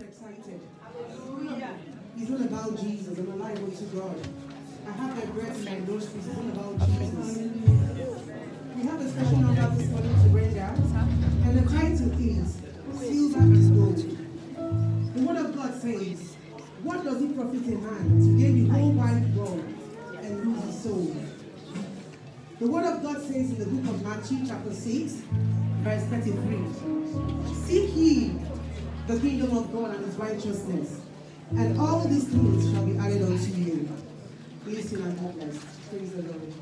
excited. It's all about Jesus. I'm alive unto God. I have the breath in my nostrils. It's all about Jesus. We have a special number this morning to render, and the title is Silver and Gold. The Word of God says, what does it profit a man to gain the whole wide world and lose his soul? The Word of God says in the book of Matthew chapter 6, verse 33, seek ye the kingdom of God and his righteousness, and all these things shall be added unto you. Listen and be blessed. Praise the Lord.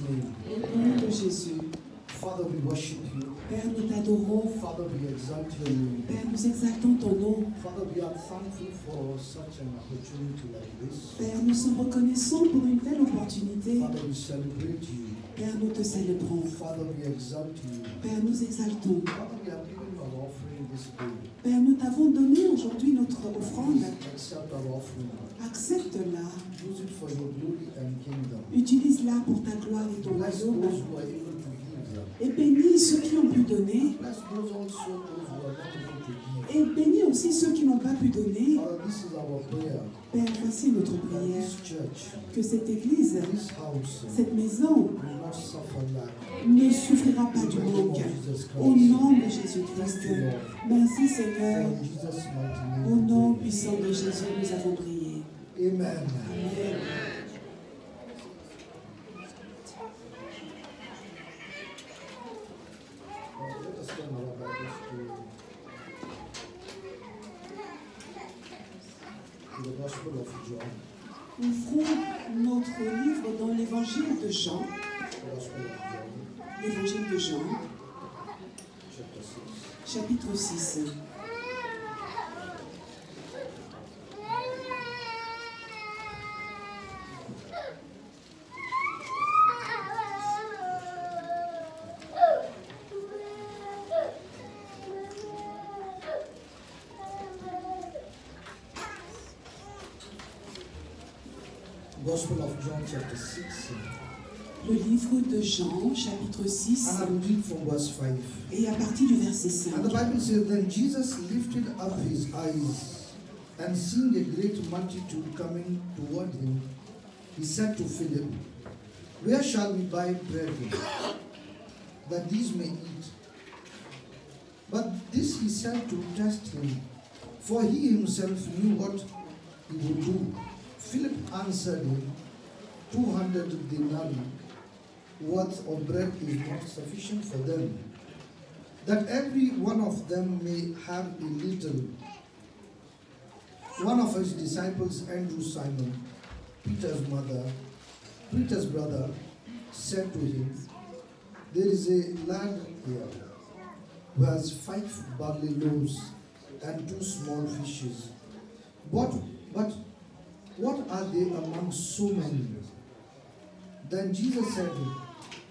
name. Au nom de Jésus. Father, we worship you. Père, nous t'adorons. Father, we exalt your name. Père, nous exaltons ton nom. Father, we are thankful for such an opportunity like this. Père, nous sommes reconnaissants pour une telle opportunité. Father, we celebrate you. Père, nous te célébrons. Father, we exalt you. Père, nous exaltons. Father, we are giving our offering this day. Père, nous t'avons donné aujourd'hui notre offrande. Accept our offering. Accepte-la. Use it for your glory and kingdom. Utilise-la pour ta gloire et ton Bless royaume. those who are able to give. Et bénis ceux qui ont pu donner. Bless those also those who are not able to give. Et bénis aussi ceux qui n'ont pas pu donner. Father, this is our prayer. Père, voici notre That prière. this church, Que cette église, this house, cette maison, will not suffer lack. ne souffrira pas du manque. Au nom de Jésus-Christ. Merci Seigneur. In Jesus' mighty Au name. nom puissant de Jésus, nous avons prié. Amen. Amen. Let us turn our Bibles to the Gospel of John. Ouvrons notre livre dans l'évangile de Jean. Gospel of John, L'évangile de Jean, chapter 6. chapitre 6. Gospel of John, chapter 6. Le livre de Jean, chapitre 6, And I will read from verse 5. et à partir du verset 5. And the Bible says, Then Jesus lifted up his eyes, and seeing a great multitude coming toward him, he said to Philip, Where shall we buy bread, that these may eat? But this he said to test him, for he himself knew what he would do. Philip answered him, 200 denarii worth of bread is not sufficient for them, that every one of them may have a little. One of his disciples, Andrew Simon, Peter's brother, said to him, There is a lad here who has 5 barley loaves and 2 small fishes. But what are they among so many? Then Jesus said,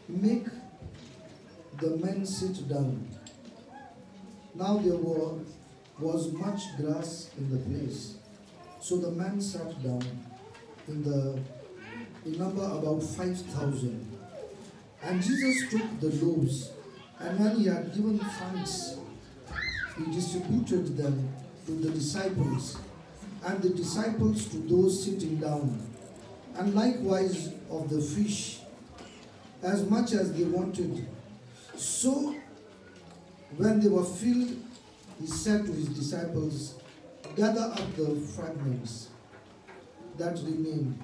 Make the men sit down. Now there was much grass in the place. So the men sat down, in number about 5,000. And Jesus took the loaves, and when he had given thanks, he distributed them to the disciples, and the disciples to those sitting down, and likewise of the fish, as much as they wanted. So when they were filled, he said to his disciples, Gather up the fragments that remain,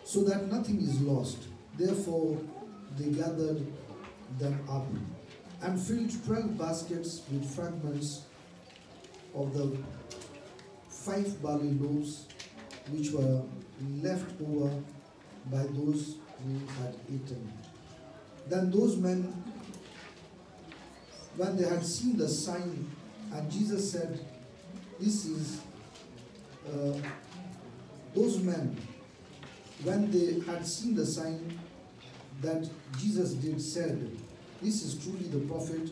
so that nothing is lost. Therefore they gathered them up, and filled 12 baskets with fragments of the 5 barley loaves, which were left over by those who had eaten. Then those men, when they had seen the sign, and Jesus said, those men, when they had seen the sign that Jesus did, said, This is truly the prophet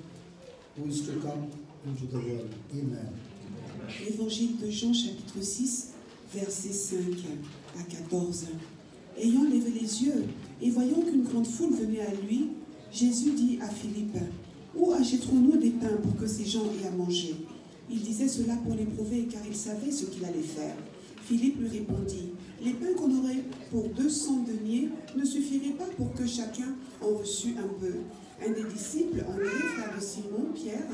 who is to come into the world. Amen. Évangile de Jean, chapitre 6, versets 5 à 14. Ayant levé les yeux et voyant qu'une grande foule venait à lui, Jésus dit à Philippe, Où achèterons-nous des pains pour que ces gens aient à manger? Il disait cela pour l'éprouver, car il savait ce qu'il allait faire. Philippe lui répondit, Les pains qu'on aurait pour 200 deniers ne suffiraient pas pour que chacun en reçût un peu. Un des disciples, André, frère de Simon, Pierre,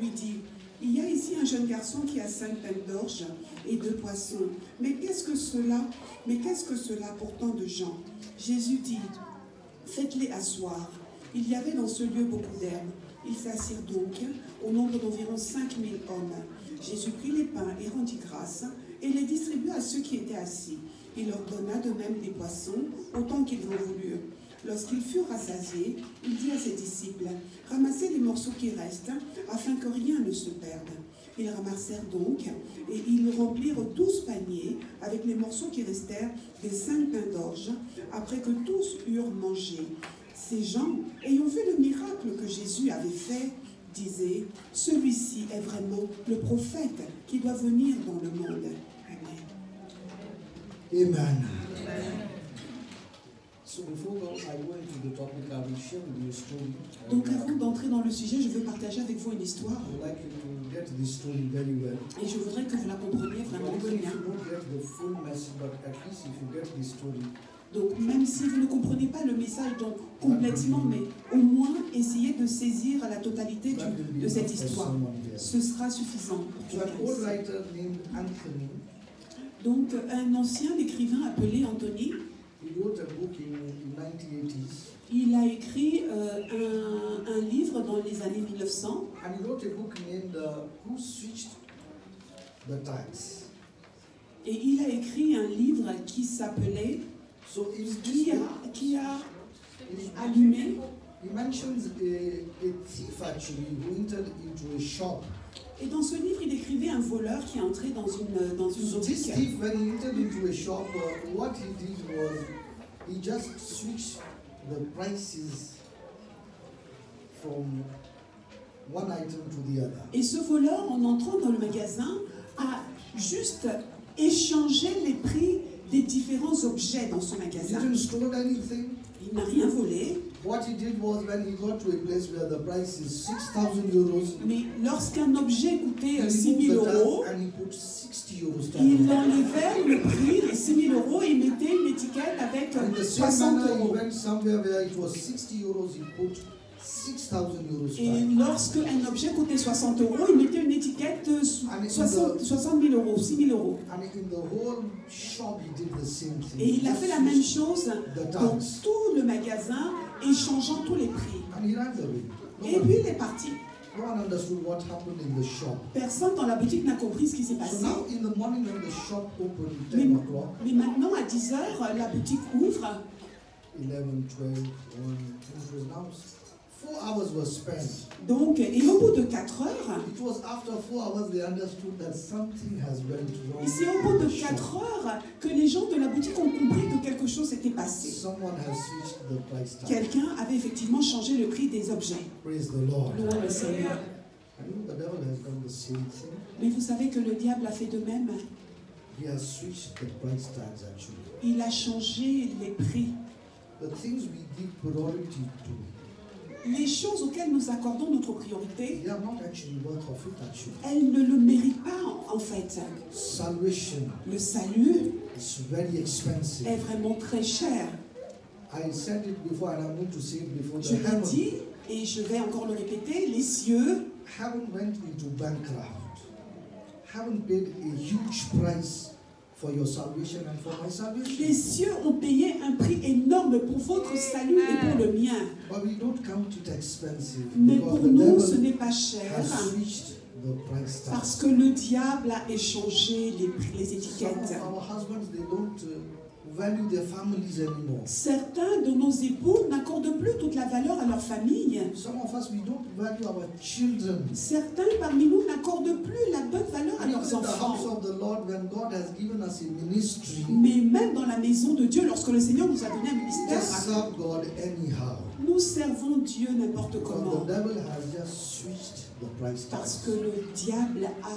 lui dit, Il y a ici un jeune garçon qui a 5 pains d'orge et 2 poissons. Mais qu'est-ce que cela pour tant de gens? Jésus dit, Faites-les asseoir. Il y avait dans ce lieu beaucoup d'herbes. Ils s'assirent donc au nombre d'environ 5000 hommes. Jésus prit les pains et rendit grâce et les distribua à ceux qui étaient assis. Il leur donna de même des poissons, autant qu'ils en voulurent. Lorsqu'ils furent rassasiés, il dit à ses disciples, « Ramassez les morceaux qui restent, afin que rien ne se perde. » Ils ramassèrent donc, et ils remplirent 12 paniers avec les morceaux qui restèrent des 5 pains d'orge, après que tous eurent mangé. Ces gens, ayant vu le miracle que Jésus avait fait, disaient, « Celui-ci est vraiment le prophète qui doit venir dans le monde. » Amen. Amen. So before I go into the topic, I will share with you a story. Donc avant d'entrer dans le sujet, je veux partager avec vous une histoire. I would like you to get this story very well. Et je voudrais que vous la compreniez vraiment très Even if bien. you don't get the full message, but at least if you get this story, Donc même si vous ne comprenez pas le message complètement, mais au moins essayez de saisir la totalité that will be de cette enough for histoire. someone here. Ce sera suffisant. So an old writer named Anthony, Donc un ancien écrivain appelé Anthony, he wrote a book in 1980s, il a écrit un livre dans les années 1900 and he wrote a book named Who Switched the Tides. et il a écrit un livre qui s'appelait So in this qui book, a allumé. he mentions a thief actually who entered into a shop. Et dans ce livre, il décrivait un voleur qui est entré dans une So this boutique. thief, when he entered into a shop, what he did was he just switched the prices from one item to the other. Et ce voleur, en entrant dans le magasin, a juste échangé les prix des différents objets dans son He magasin. didn't steal anything. Il n'a rien volé, What he did was when he got to a place where the price is 6,000 euros, mais lorsqu'un objet coûtait he 6 put 000 the euros, tag and he put 60 euros il tag. enlevait le prix, les 6 000 euros, et il mettait une étiquette avec In the same 60 manner, he euros. went somewhere where it was 60 euros, he put 6,000 euros Et tag. lorsque un objet coûtait 60 euros, il mettait une étiquette 60 000 euros, 6 000 euros. And in the whole shop, he did the same thing. Et il a fait la même chose The dans tags. tout le magasin, échangeant tous les prix. And he ran away. Et puis il est parti. No one understood what happened in the shop. Personne dans la boutique n'a compris ce qui s'est So passé. now in the morning when the shop opened, Mais, 10 o'clock, mais maintenant, à 10 heures, la boutique ouvre. 11, 12, 1, it was now 4 hours were spent. Donc, et au bout de 4 heures, It was after 4 hours they understood that something has went wrong. et c'est au bout de in the shop. 4 heures que les gens de la boutique ont compris que quelque chose s'était passé. Someone has switched the price tag. Quelqu'un avait effectivement changé le prix des objets. Praise the Lord. Louons le Seigneur. I know the devil has done the same thing. Mais vous savez que le diable a fait de même. He has switched the price tags actually. Il a changé les prix. The things we give priority to, Les choses auxquelles nous accordons notre priorité, they are not actually worth of it actually. elles ne le méritent pas en fait. Salvation Le salut is very expensive. est vraiment très cher. I said it before and I'm going to say it before. Je The l'ai heaven, dit et je vais encore le répéter, les cieux, heaven went into bankrupt. Heaven paid a huge price for your salvation and for my les salvation. cieux ont payé un prix énorme pour votre salut et pour le mien. But we don't count it expensive Mais because pour the nous, ce devil n'est pas cher has switched the price tag. parce que le diable a échangé les prix, les Some étiquettes. of our husbands, they don't value their families anymore. Certains de nos époux n'accordent plus toute la valeur à leur famille. Some of us, we don't value our children. Certains parmi nous n'accordent plus la bonne valeur à And leurs even in the house enfants. of the Lord, when God has given us a ministry, Mais même dans la maison de Dieu, lorsque le Seigneur nous a donné un we ministère, just serve God anyhow. nous servons Dieu n'importe Because comment. the devil has just switched the price Parce tags. que le diable a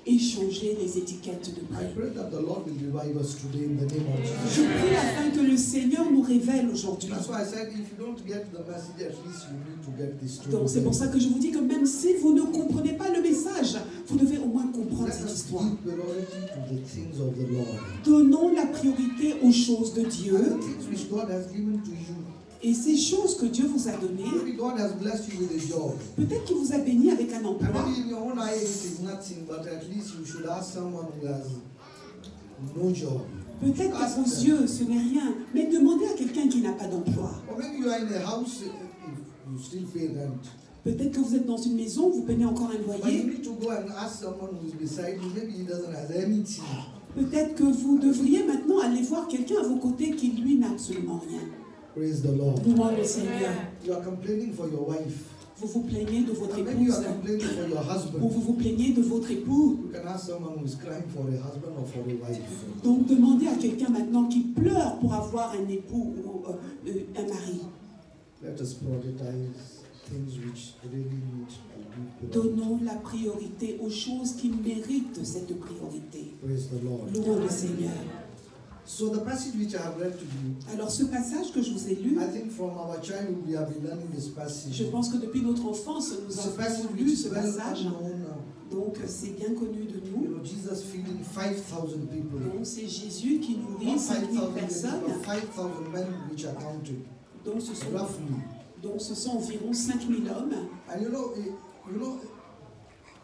échangé les étiquettes de I prix. pray that the Lord will revive us today in the name of Je Jesus. prie afin que le Seigneur nous révèle aujourd'hui. That's why I said if you don't get the message, at least you need to get this Donc c'est story. pour ça que je vous dis que même si vous ne comprenez pas le message, vous devez au moins comprendre Let cette us histoire. give priority to the things of the Lord. Donnons la priorité aux choses de Dieu And the things which God has given to you. et ces choses que Dieu vous a données. Maybe God has blessed you with a job. Peut-être qu'il vous a béni avec un And emploi. maybe in your own eye it is nothing, but at least you should ask someone who has no job. Peut-être qu'à vos yeux, ce n'est rien, mais demandez à quelqu'un qui n'a pas d'emploi. Or maybe you are in a house, if you still pay rent. Peut-être que vous êtes dans une maison, vous payez encore un But you loyer. need to go and ask someone who is beside you. Maybe he doesn't have anything. Peut-être que vous devriez maintenant aller voir quelqu'un à vos côtés qui, lui, n'a absolument rien. Praise the Lord. Louons le Seigneur. You are complaining for your wife. Vous vous plaignez de votre Or maybe you épouse, are complaining for your ou husband. vous vous plaignez de votre époux. You can ask someone who is crying for a husband or for a wife. Donc demandez à quelqu'un maintenant qui pleure pour avoir un époux ou un mari. Let us prioritize things which really need to be put. Donnons la priorité aux choses qui méritent cette priorité. Praise the Lord. Louons le Seigneur. So the passage which I have read to you, Alors ce passage que je vous ai lu, I think from our childhood we have been learning this passage. je pense que depuis notre enfance, nous It's a passage avons which lu is ce well passage. known. Donc c'est bien connu de You nous. know, Jesus feeding 5,000 people. Donc c'est Jésus qui nourrit Not 5000 5,000 personnes. people, but 5,000 men which are counted, Donc ce sont environ 5000 hommes. And you know,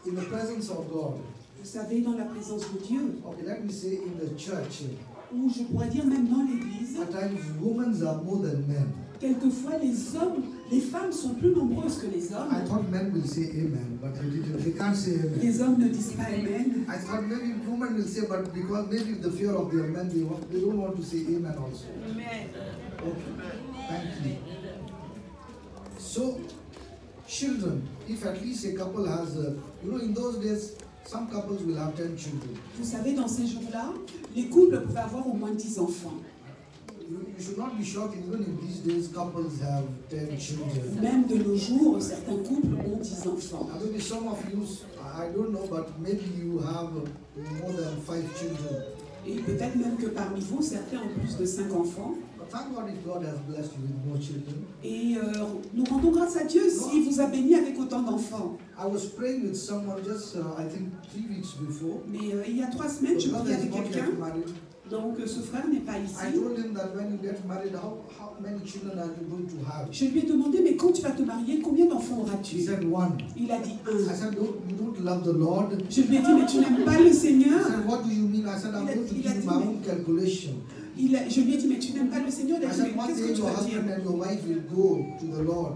in the presence of God, Vous savez, dans la présence de Dieu, okay, let me say in the church, ou je pourrais dire même dans l'église, at times women are more than men. quelquefois les femmes sont plus nombreuses que les I hommes. thought men will say amen, but they can't say amen. Les hommes ne disent pas Amen. I thought maybe women will say, but because maybe the fear of their men, they don't want to say amen also. Amen. Okay, thank you. So, children, if at least a couple has, in those days, some couples will have 10 children. Vous savez, dans ces jours-là, les couples pouvaient avoir au moins 10 enfants. You should not be shocked, even in these days, couples have 10 children. Même de nos jours, certains couples ont 10 enfants. And maybe some of you, I don't know, but maybe you have more than 5 children. Et peut-être même que parmi vous, certains ont plus de 5 enfants. But thank God if God has blessed you with more children. Et nous rendons grâce à Dieu s'il vous a béni avec autant d'enfants. I was praying with someone just, I think, 3 weeks before. Mais il y a 3 semaines, je The brother priais is avec not quelqu'un. yet married. Donc ce frère n'est pas I ici. told him that when you get married, how many children are you going to have? Je lui ai demandé, mais quand tu vas te marier, combien d'enfants He auras-tu? said 1. Il a dit I 1. said, you don't love the Lord? Je lui ai dit, mais tu n'aimes pas le He Seigneur? said, what do you mean? I said, I'm going to give you my own calculation. Je lui ai dit, mais tu n'aimes pas le Seigneur? Il a I dit, said, mais one qu'est-ce day que tu your vas dire? husband and your wife will go to the Lord.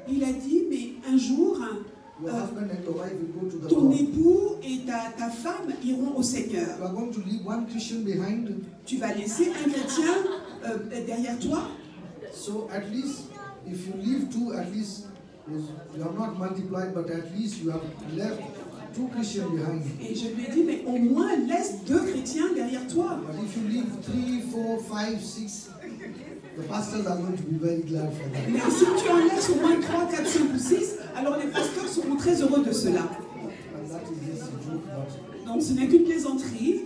Il a dit, mais un jour, Your husband and your wife will go to the ton Lord. époux et ta femme iront au Seigneur. You are going to leave one Christian behind. Tu vas laisser un chrétien derrière toi. So at least, if you leave 2, at least you have not multiplied, but at least you have left 2 Christians behind. Et je lui ai dit, mais au moins laisse 2 chrétiens derrière toi. But if you leave 3, 4, 5, 6, the pastors are going to be very glad for that. Mais si tu en laisses au moins 3, 4, 5 ou 6, alors les pasteurs seront très heureux de cela. And that is just a joke, but Donc ce n'est qu'une plaisanterie.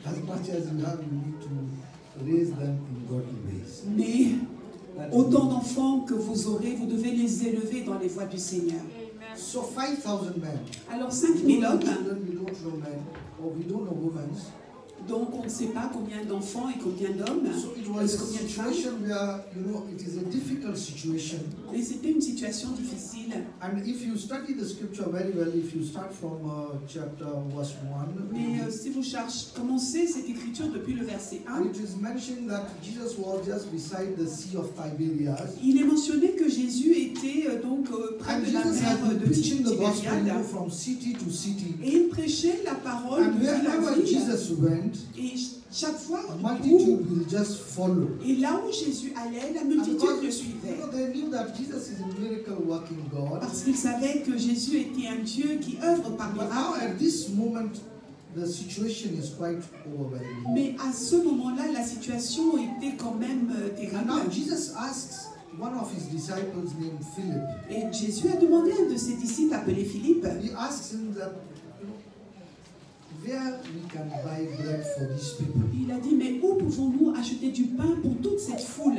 as much as you have, you need to raise them in godly ways. Mais That is autant it. d'enfants que vous aurez, vous devez les élever dans les voies du Seigneur. So 5,000 men. Alors We 5000 don't hommes, know children, we don't know men, or we don't know women. donc on ne sait pas combien d'enfants et combien d'hommes, So it was a combien de femmes. situation where, it is a difficult situation. Mais c'était une situation difficile. And if you study the scripture very well, if you start from chapter verse 1, Mais si vous commencez cette écriture depuis le verset 1, it is mentioned that Jesus was just beside the Sea of Tiberias. il est mentionné que Jésus était donc près And de la Jesus mer has been de preaching the gospel Tibériade. from city to city. Et il prêchait la parole And de ville en wherever ville. Jesus went, Et chaque fois, a multitude will just follow. et là où Jésus allait, la And multitude because, le suivait. they knew that Jesus is a miracle working God. Parce qu'ils savaient que Jésus était un Dieu qui œuvre par But now miracle. at this moment, the situation is quite overwhelming. Mais à ce moment-là, la situation était quand même And terrible. now Jesus asks one of his disciples named Philip. Et Jésus a demandé à un de ses disciples appelé Philippe, He asks him that, where we can buy bread for these people. il a dit, mais où pouvons-nous acheter du pain pour toute cette foule?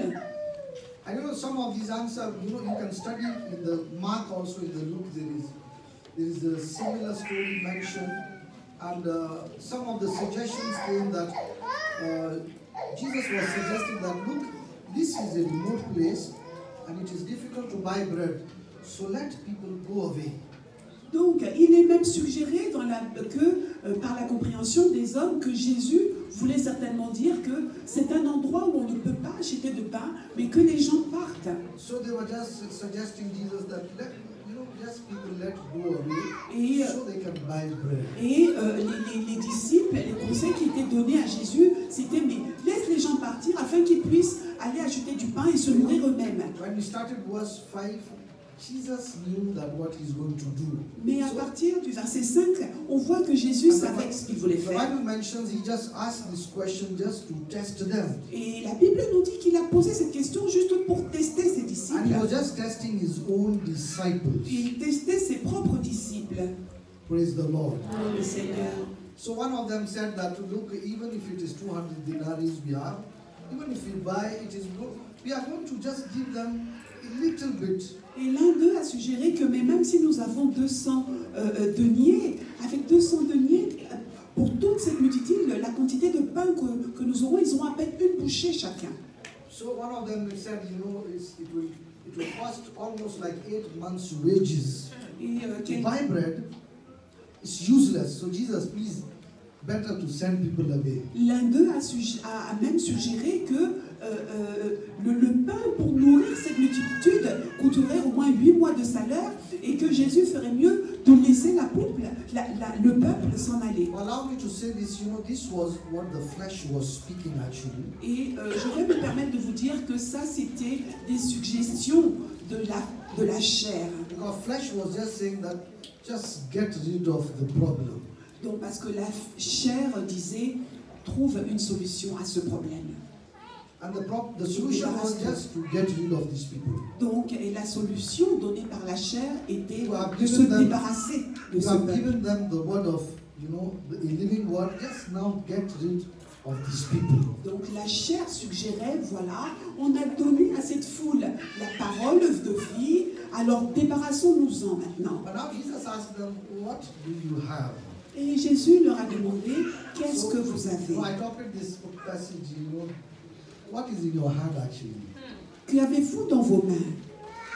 I know some of these answers, you can study in the Mark also, in the Luke, there is a similar story mentioned. And some of the suggestions came that Jesus was suggesting that, look, this is a remote place and it is difficult to buy bread. So let people go away. Donc, il est même suggéré par la compréhension des hommes que Jésus voulait certainement dire que c'est un endroit où on ne peut pas acheter de pain, mais que les gens partent. So they were just suggesting Jesus that just people let go away Et, so they can buy bread. et les disciples, les conseils qui étaient donnés à Jésus, c'était mais laisse les partir afin qu'ils puissent aller acheter du pain et se nourrir eux-mêmes. When we started verse 5, Jesus knew that what he's going to do. Mais à partir du verset 5, on voit que Jésus savait ce qu'il voulait The faire. Bible mentions he just asked this question just to test them. Et la Bible nous dit qu'il a posé cette question juste pour tester ses And he disciples. was just testing his own disciples. Il testait ses propres disciples. Praise the Lord. Le Seigneur. So one of them said that, look, even if it is 200 denarii we have, even if we buy, we are going to just give them a little bit. Et l'un d'eux a suggéré que mais même si nous avons 200 deniers, avec 200 deniers, pour toute cette multitude, la quantité de pain que nous aurons, ils auront à peine une bouchée chacun. So one of them said, it will cost almost like 8 months' wages. Et To buy bread is useless. So Jesus, please, better to send people away. l'un d'eux a même suggéré que le pain pour nourrir cette multitude coûterait au moins 8 mois de salaire et que Jésus ferait mieux de laisser le peuple s'en aller. Allow me to say this, this was what the flesh was speaking actually. Et je vais me permettre de vous dire que ça, c'était des suggestions de la chair. Because flesh was just saying that just get rid of the problem. Donc, parce que la chair disait, trouve une solution à ce problème. And the solution was just to get rid of these people. Donc, et la solution donnée par la chair était You have de se given them- débarrasser de You ce have peuple. given them the word of, the living word. Just now get rid of these people. Donc la chair suggérait, voilà, on a donné à cette foule la parole de vie, alors débarrassons-nous-en maintenant. But now Jesus asked them, what do you have? Et Jésus leur a demandé, qu'est-ce que vous avez? So I interpret this passage, what is in your hand actually? Qu'avez-vous dans vos mains?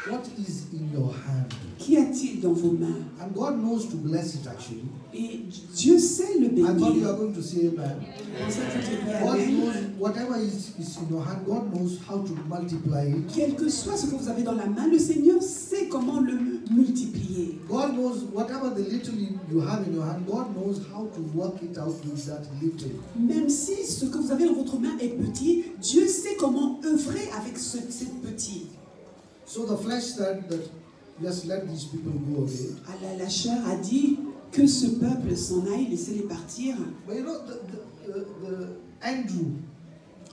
What is in your hand? Qu'y a-t-il dans vos mains? And God knows to bless it actually. Et Dieu sait le I thought you bénir. are going to say amen. Pour ça, vous diriez God amen. knows whatever is in your hand, God knows how to multiply it. Quel que soit ce que vous avez dans la main, le Seigneur sait comment le multiplier. God knows whatever the little you have in your hand, God knows how to work it out with that little. Même si ce que vous avez dans votre main est petit, Dieu sait comment œuvrer avec ce petit. So the flesh said that just let these people go away. La chair a dit que ce peuple s'en aille, laissez-les partir. But the Andrew,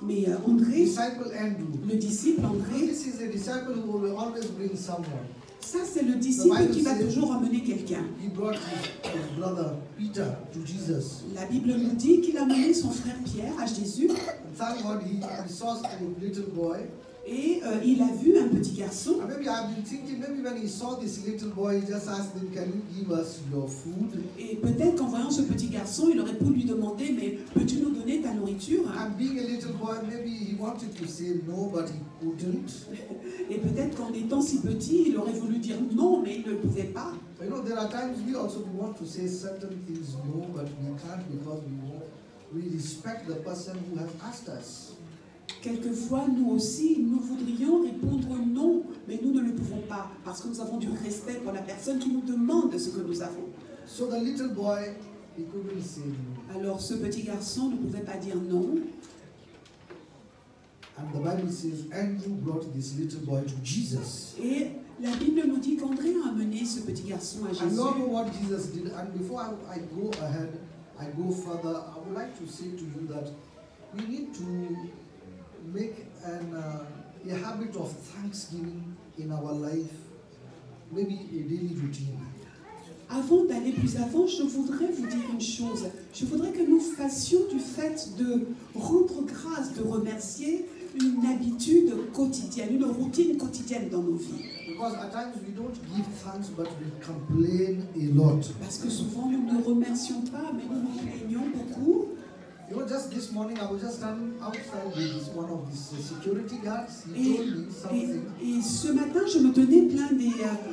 Mais André, disciple Andrew, le disciple André, this is a disciple who will always bring someone. ça c'est le disciple qui va toujours amener quelqu'un. He brought his brother Peter to Jesus. La Bible nous dit qu'il a amené son frère Pierre à Jésus And thank God he saw a little boy. et il a vu un petit garçon. And maybe I've been thinking, maybe when he saw this little boy, he just asked him, can you give us your food? Et peut-être qu'en voyant ce petit garçon, il aurait pu lui demander, mais peux-tu nous donner ta nourriture? And being a little boy, maybe he wanted to say no, but he couldn't. Et peut-être qu'en étant si petit, il aurait voulu dire non, mais il ne le pouvait pas. But there are times we want to say certain things no, but we can't because we respect the person who has asked us. Quelquefois, nous aussi, nous voudrions répondre non, mais nous ne le pouvons pas, parce que nous avons du respect pour la personne qui nous demande ce que nous avons. So the little boy, he couldn't say no. Alors ce petit garçon ne pouvait pas dire non. And the Bible says Andrew brought this little boy to Jesus. Et la Bible nous dit qu'André a amené ce petit garçon à And Jésus. you all know what Jesus did. And before I go ahead, I go further, I would like to say to you that we need to make a habit of thanksgiving in our life, maybe a daily routine. Avant d'aller plus avant, je voudrais vous dire une chose. Je voudrais que nous fassions du fait de rendre grâce, de remercier, une habitude quotidienne, une routine quotidienne dans nos vies. Because at times we don't give thanks, but we complain a lot. Parce que souvent nous ne remercions pas, mais nous nous plaignons beaucoup. Just this morning I was just standing outside with one of these security guards. He Et, told me something. et ce matin, je me tenais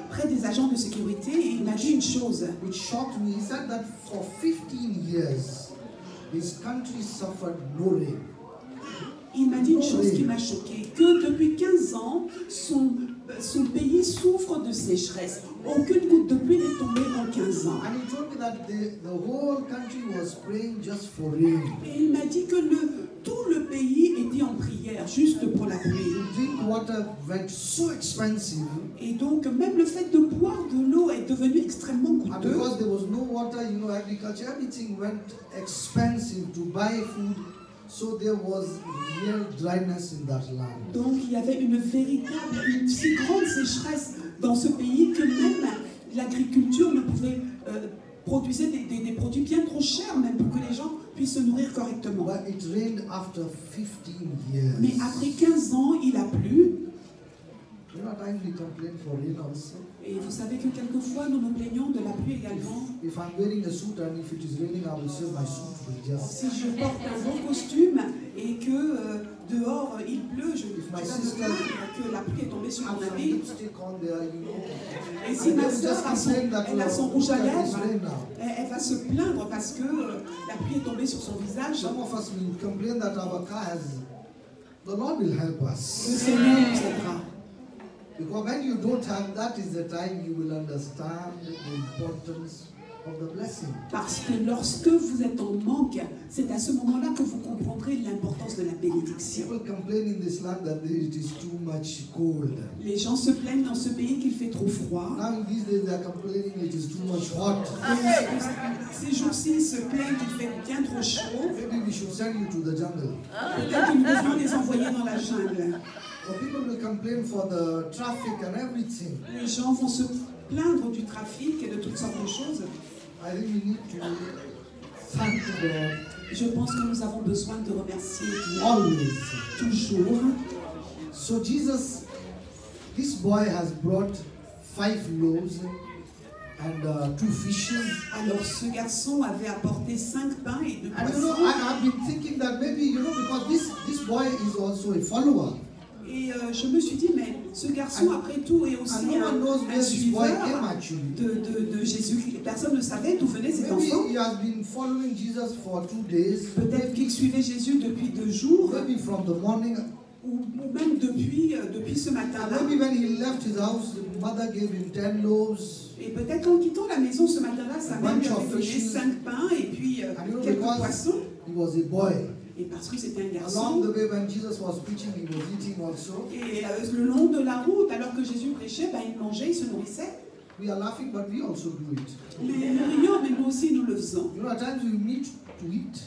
près des agents de sécurité et il m'a dit une chose. Which shocked me. He said that for 15 years, his country suffered no rain. Il m'a dit une chose qui m'a choquée, que depuis 15 ans, son pays souffre de sécheresse. Aucune goutte de pluie n'est tombée en 15 ans. And he told me that the whole country was praying just for rain. Et il m'a dit que tout le pays était en prière juste pour la pluie. To drink water went so expensive. Et donc, même le fait de boire de l'eau est devenu extrêmement And coûteux. because there was no water, agriculture, everything went expensive to buy food. So there was real dryness in that land. Donc, il y avait une si grande sécheresse dans ce pays que même l'agriculture ne pouvait produire des produits bien trop chers, même pour que les gens puissent se nourrir correctement. But it rained after 15 years. Mais après 15 ans, il a plu. At times we complain for rain also. Et vous savez que quelquefois, nous nous plaignons de la pluie également. If I'm wearing a suit and if it is raining, I will say my suit will just. Si je porte un beau costume et que dehors il pleut, je vais me plaindre que la pluie est tombée sur mon habit. Et si ma soeur a son rouge à lèvres, elle va se plaindre parce que la pluie est tombée sur son visage. Some of us will complain that our car has. The Lord will help us. Le Seigneur nous aidera. Because when you don't have, that is the time you will understand the importance of the blessing. Parce que lorsque vous êtes en manque, c'est à ce moment-là que vous comprendrez l'importance de la bénédiction. People complain in this land that it is too much cold. Les gens se plaignent dans ce pays qu'il fait trop froid. Now in these days they are complaining it is too much hot. Ces jours-ci, ils se plaignent qu'il fait bien trop chaud. Maybe we should send you to the jungle. Peut-être que nous devons les envoyer dans la jungle. But people will complain for the traffic and everything. Les gens vont se plaindre du trafic et de toutes sortes de choses. I think we need to thank God Je pense que nous avons besoin de remercier Dieu always. toujours. So this boy has brought 5 loaves and 2 fishes. Alors ce garçon avait apporté 5 pains et 2 And poissons. I've been thinking that maybe, because this boy is also a follower. Et je me suis dit, mais ce garçon, après tout, est aussi un suiveur de Jésus. Personne ne savait d'où venait cet enfant. Maybe he has been following Jesus for 2 days. Peut-être qu'il suivait Jésus depuis 2 jours. Maybe from the morning. Ou même depuis ce matin-là. Maybe when he left his house, the mother gave him 10 loaves. Et peut-être en quittant la maison ce matin-là, sa mère lui avait donné 5 pains et puis quelques poissons. He was a boy. Et parce que c'était un garçon. Along the way when Jesus was preaching, he was eating also. Et le long de la route, alors que Jésus prêchait, il mangeait, il se nourrissait. We are laughing, but we also do it. Nous rions, mais nous aussi nous le faisons. At times we meet to eat.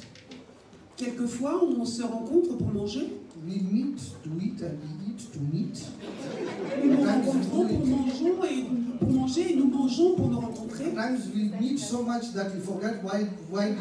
Quelquefois, on se rencontre pour manger. We meet to eat and we eat to meet. Nous nous rencontrons pour manger et nous mangeons pour nous rencontrer. Sometimes we meet so much that we forget why